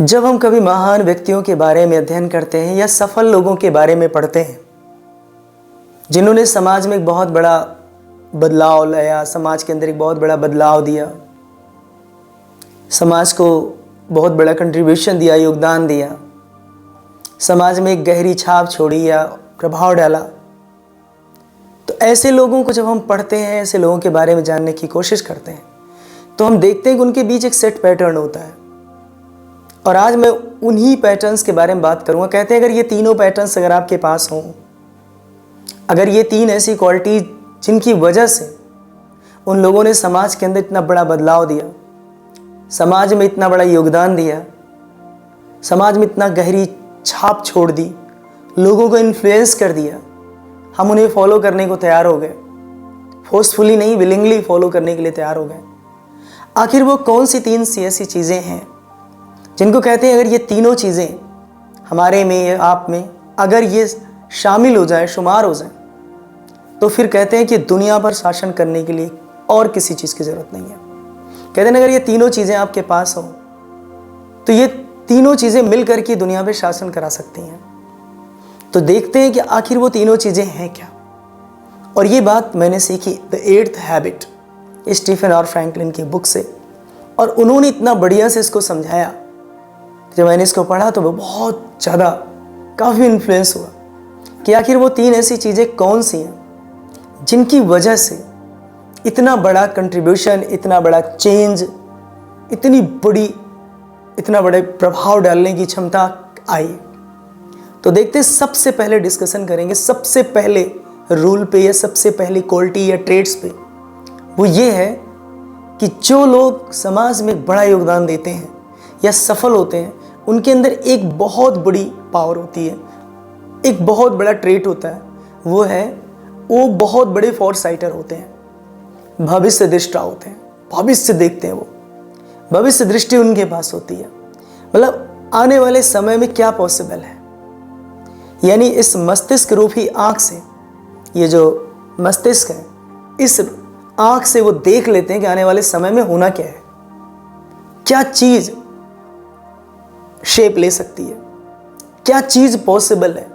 जब हम कभी महान व्यक्तियों के बारे में अध्ययन करते हैं या सफल लोगों के बारे में पढ़ते हैं जिन्होंने समाज में एक बहुत बड़ा बदलाव लाया, समाज के अंदर एक बहुत बड़ा बदलाव दिया, समाज को बहुत बड़ा कंट्रीब्यूशन दिया, योगदान दिया, समाज में एक गहरी छाप छोड़ी या प्रभाव डाला, तो ऐसे लोगों को जब हम पढ़ते हैं, ऐसे लोगों के बारे में जानने की कोशिश करते हैं, तो हम देखते हैं कि उनके बीच एक सेट पैटर्न होता है। और आज मैं उन्हीं पैटर्न्स के बारे में बात करूंगा। कहते हैं अगर ये तीनों पैटर्न्स अगर आपके पास हों, अगर ये तीन ऐसी क्वालिटी जिनकी वजह से उन लोगों ने समाज के अंदर इतना बड़ा बदलाव दिया, समाज में इतना बड़ा योगदान दिया, समाज में इतना गहरी छाप छोड़ दी, लोगों को इन्फ्लुएंस कर दिया, हम उन्हें फॉलो करने को तैयार हो गए, फोर्सफुली नहीं विलिंगली फॉलो करने के लिए तैयार हो गए। आखिर वो कौन सी तीन सी ऐसी चीज़ें हैं जिनको कहते हैं अगर ये तीनों चीज़ें हमारे में या आप में अगर ये शामिल हो जाए, शुमार हो जाए, तो फिर कहते हैं कि दुनिया पर शासन करने के लिए और किसी चीज़ की ज़रूरत नहीं है। कहते हैं अगर ये तीनों चीज़ें आपके पास हो तो ये तीनों चीज़ें मिलकर के दुनिया पर शासन करा सकती हैं। तो देखते हैं कि आखिर वो तीनों चीज़ें हैं क्या। और ये बात मैंने सीखी the 8th habit Stephen R Franklin की बुक से, और उन्होंने इतना बढ़िया से इसको समझाया। जब मैंने इसको पढ़ा तो वो बहुत ज़्यादा काफ़ी इन्फ्लुएंस हुआ कि आखिर वो तीन ऐसी चीज़ें कौन सी हैं जिनकी वजह से इतना बड़ा कंट्रीब्यूशन, इतना बड़ा चेंज, इतना बड़े प्रभाव डालने की क्षमता आई। तो देखते हैं, सबसे पहले डिस्कशन करेंगे सबसे पहले रूल पे या सबसे पहली क्वालिटी या ट्रेड्स पे। वो ये है कि जो लोग समाज में बड़ा योगदान देते हैं या सफल होते हैं, उनके अंदर एक बहुत बड़ी पावर होती है, एक बहुत बड़ा ट्रेट होता है। वो बहुत बड़े फॉरसाइटर होते हैं, भविष्य दृष्टा होते हैं, भविष्य देखते हैं। वो भविष्य दृष्टि उनके पास होती है, मतलब आने वाले समय में क्या पॉसिबल है। यानी इस मस्तिष्क रूपी आँख से, ये जो मस्तिष्क है, इस आँख से वो देख लेते हैं कि आने वाले समय में होना क्या है, क्या चीज़ शेप ले सकती है, क्या चीज़ पॉसिबल है।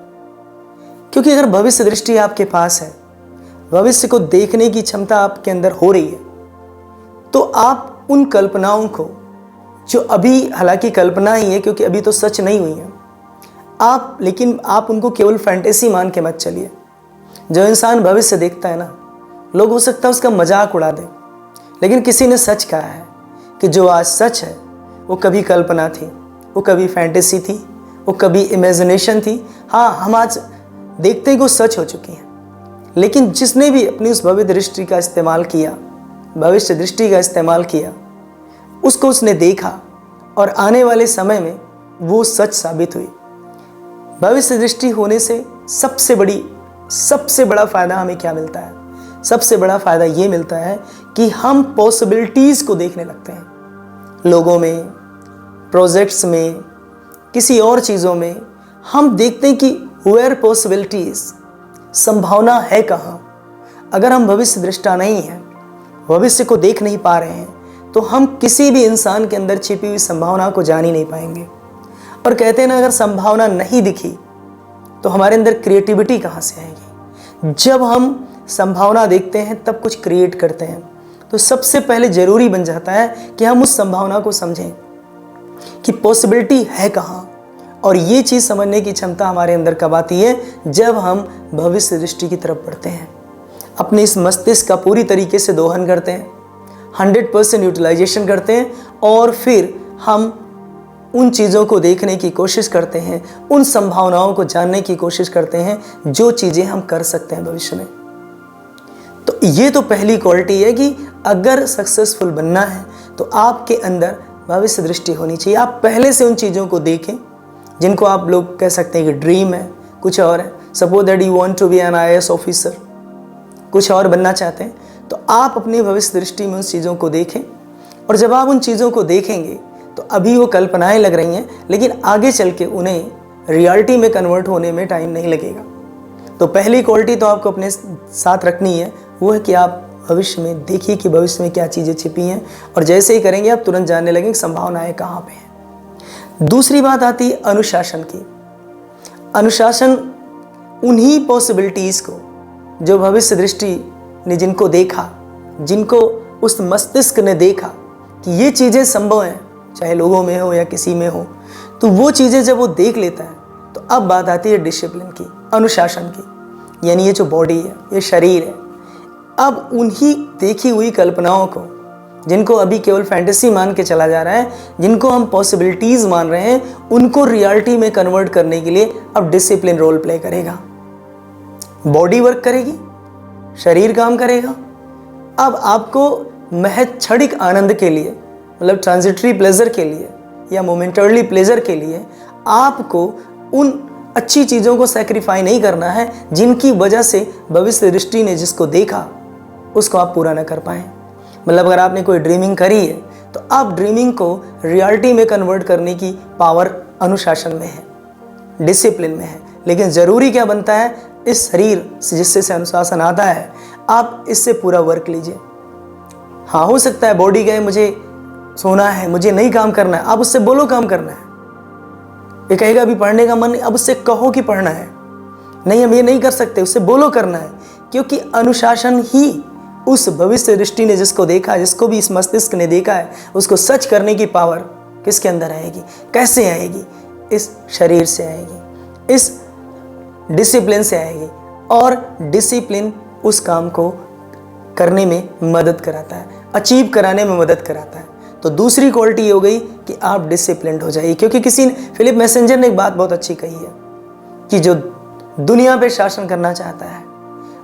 क्योंकि अगर भविष्य दृष्टि आपके पास है, भविष्य को देखने की क्षमता आपके अंदर हो रही है, तो आप उन कल्पनाओं को, जो अभी हालांकि कल्पना ही है क्योंकि अभी तो सच नहीं हुई है, लेकिन आप उनको केवल फैंटेसी मान के मत चलिए। जो इंसान भविष्य देखता है ना, लोग हो सकता है उसका मजाक उड़ा दें, लेकिन किसी ने सच कहा है कि जो आज सच है वो कभी कल्पना थी, वो कभी फैंटेसी थी, वो कभी इमेजिनेशन थी। हाँ, हम आज देखते हैं कि वो सच हो चुकी हैं, लेकिन जिसने भी अपनी उस भविष्य दृष्टि का इस्तेमाल किया, उसको उसने देखा और आने वाले समय में वो सच साबित हुई। भविष्य दृष्टि होने से सबसे बड़ा फ़ायदा हमें क्या मिलता है? सबसे बड़ा फ़ायदा ये मिलता है कि हम पॉसिबिलिटीज़ को देखने लगते हैं। लोगों में, प्रोजेक्ट्स में, किसी और चीज़ों में हम देखते हैं कि वेयर पॉसिबिलिटीज़, संभावना है कहाँ। अगर हम भविष्य दृष्टा नहीं हैं, भविष्य को देख नहीं पा रहे हैं, तो हम किसी भी इंसान के अंदर छिपी हुई संभावना को जान ही नहीं पाएंगे। और कहते हैं ना, अगर संभावना नहीं दिखी तो हमारे अंदर क्रिएटिविटी कहाँ से आएगी। जब हम संभावना देखते हैं तब कुछ क्रिएट करते हैं। तो सबसे पहले ज़रूरी बन जाता है कि हम उस संभावना को समझें कि पॉसिबिलिटी है कहाँ। और ये चीज़ समझने की क्षमता हमारे अंदर कब आती है? जब हम भविष्य दृष्टि की तरफ बढ़ते हैं, अपने इस मस्तिष्क का पूरी तरीके से दोहन करते हैं, 100% यूटिलाइजेशन करते हैं, और फिर हम उन चीज़ों को देखने की कोशिश करते हैं, उन संभावनाओं को जानने की कोशिश करते हैं जो चीज़ें हम कर सकते हैं भविष्य में। तो ये तो पहली क्वालिटी है कि अगर सक्सेसफुल बनना है तो आपके अंदर भविष्य दृष्टि होनी चाहिए। आप पहले से उन चीज़ों को देखें जिनको आप लोग कह सकते हैं कि ड्रीम है, कुछ और है। Suppose that you want to be an IAS officer, कुछ और बनना चाहते हैं, तो आप अपनी भविष्य दृष्टि में उन चीज़ों को देखें। और जब आप उन चीज़ों को देखेंगे तो अभी वो कल्पनाएं लग रही हैं, लेकिन आगे चल के उन्हें रियलिटी में कन्वर्ट होने में टाइम नहीं लगेगा। तो पहली क्वालिटी तो आपको अपने साथ रखनी है, वो है कि आप भविष्य में देखिए कि भविष्य में क्या चीज़ें छिपी हैं, और जैसे ही करेंगे आप तुरंत जानने लगेंगे संभावनाएं कहाँ पे हैं। दूसरी बात आती है अनुशासन की। अनुशासन उन्हीं पॉसिबिलिटीज़ को जो भविष्य दृष्टि ने जिनको देखा, जिनको उस मस्तिष्क ने देखा कि ये चीज़ें संभव हैं, चाहे लोगों में हो या किसी में हो, तो वो चीज़ें जब वो देख लेता है तो अब बात आती है डिसिप्लिन की, अनुशासन की। यानी ये जो बॉडी है, ये शरीर है, अब उन्हीं देखी हुई कल्पनाओं को, जिनको अभी केवल फैंटेसी मान के चला जा रहा है, जिनको हम पॉसिबिलिटीज़ मान रहे हैं, उनको रियलिटी में कन्वर्ट करने के लिए अब डिसिप्लिन रोल प्ले करेगा। बॉडी वर्क करेगी, शरीर काम करेगा। अब आपको महज क्षणिक आनंद के लिए, मतलब ट्रांजिटरी प्लेजर के लिए या मोमेंटरली प्लेजर के लिए आपको उन अच्छी चीज़ों को सैक्रिफाई नहीं करना है जिनकी वजह से भविष्य दृष्टि ने जिसको देखा उसको आप पूरा ना कर पाए। मतलब अगर आपने कोई ड्रीमिंग करी है तो आप ड्रीमिंग को रियलिटी में कन्वर्ट करने की पावर अनुशासन में है, डिसिप्लिन में है। लेकिन ज़रूरी क्या बनता है, इस शरीर से जिससे अनुशासन आता है, आप इससे पूरा वर्क लीजिए। हाँ, हो सकता है बॉडी कहे मुझे सोना है, मुझे नहीं काम करना है, आप उससे बोलो काम करना है। ये कहेगा अभी पढ़ने का मन नहीं, अब उससे कहो कि पढ़ना है। नहीं, हम ये नहीं कर सकते, उससे बोलो करना है। क्योंकि अनुशासन ही उस भविष्य दृष्टि ने जिसको देखा, जिसको भी इस मस्तिष्क ने देखा है, उसको सच करने की पावर किसके अंदर आएगी, कैसे आएगी? इस शरीर से आएगी, इस डिसिप्लिन से आएगी। और डिसिप्लिन उस काम को करने में मदद कराता है, अचीव कराने में मदद कराता है। तो दूसरी क्वालिटी हो गई कि आप डिसिप्लिन्ड हो जाइए। क्योंकि फिलिप मैसेंजर ने एक बात बहुत अच्छी कही है कि जो दुनिया पे शासन करना चाहता है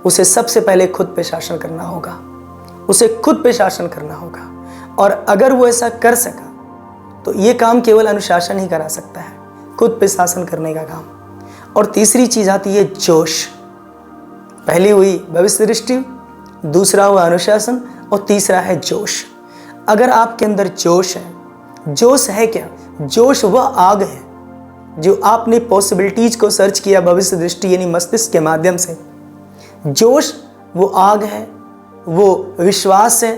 उसे सबसे पहले खुद पे शासन करना होगा, उसे खुद पे शासन करना होगा। और अगर वो ऐसा कर सका तो ये काम केवल अनुशासन ही करा सकता है, खुद पे शासन करने का काम। और तीसरी चीज़ आती है जोश। पहली हुई भविष्य दृष्टि, दूसरा हुआ अनुशासन, और तीसरा है जोश। अगर आपके अंदर जोश है, जोश है क्या? जोश वह आग है जो आपने पॉसिबिलिटीज को सर्च किया भविष्य दृष्टि यानी मस्तिष्क के माध्यम से। जोश वो आग है, वो विश्वास है,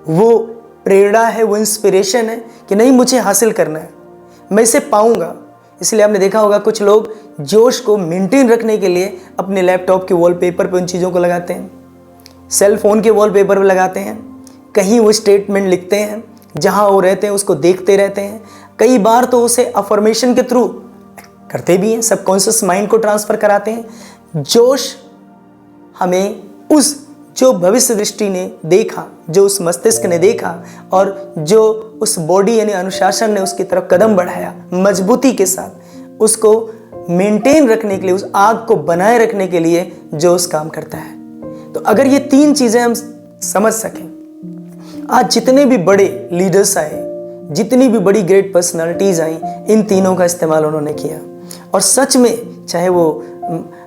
वो प्रेरणा है, वो इंस्पिरेशन है कि नहीं मुझे हासिल करना है, मैं इसे पाऊंगा। इसलिए आपने देखा होगा कुछ लोग जोश को मेंटेन रखने के लिए अपने लैपटॉप के वॉलपेपर पे उन चीज़ों को लगाते हैं, सेल फोन के वॉलपेपर पे लगाते हैं, कहीं वो स्टेटमेंट लिखते हैं, जहां वो रहते हैं उसको देखते रहते हैं। कई बार तो उसे अफर्मेशन के थ्रू करते भी हैं, सबकॉन्शियस माइंड को ट्रांसफर कराते हैं। जोश हमें उस जो भविष्य दृष्टि ने देखा, जो उस मस्तिष्क ने देखा और जो उस बॉडी यानी अनुशासन ने उसकी तरफ कदम बढ़ाया मजबूती के साथ, उसको मेंटेन रखने के लिए, उस आग को बनाए रखने के लिए जोश काम करता है। तो अगर ये तीन चीज़ें हम समझ सकें, आज जितने भी बड़े लीडर्स आए, जितनी भी बड़ी ग्रेट पर्सनालिटीज़ आई, इन तीनों का इस्तेमाल उन्होंने किया। और सच में चाहे वो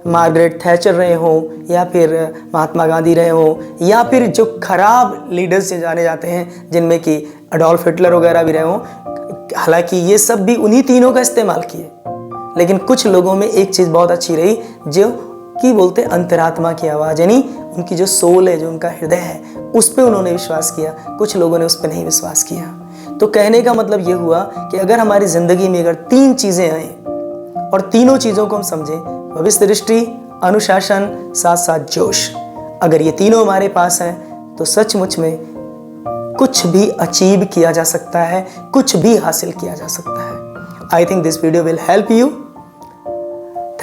मार्गरेट थैचर रहे हों या फिर महात्मा गांधी रहे हों या फिर जो खराब लीडर्स से जाने जाते हैं जिनमें कि एडोल्फ हिटलर वगैरह भी रहे हों, हालांकि ये सब भी उन्हीं तीनों का इस्तेमाल किए। लेकिन कुछ लोगों में एक चीज़ बहुत अच्छी रही, जो कि बोलते अंतरात्मा की आवाज़, यानी उनकी जो सोल है, जो उनका हृदय है, उस पर उन्होंने विश्वास किया। कुछ लोगों ने उस पर नहीं विश्वास किया। तो कहने का मतलब ये हुआ कि अगर हमारी ज़िंदगी में अगर तीन चीज़ें आएँ और तीनों चीज़ों को हम समझें, भविष्य दृष्टि, अनुशासन, साथ साथ जोश, अगर ये तीनों हमारे पास हैं तो सचमुच में कुछ भी अचीव किया जा सकता है, कुछ भी हासिल किया जा सकता है। I think this video will help you.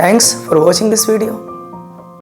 Thanks for watching this video.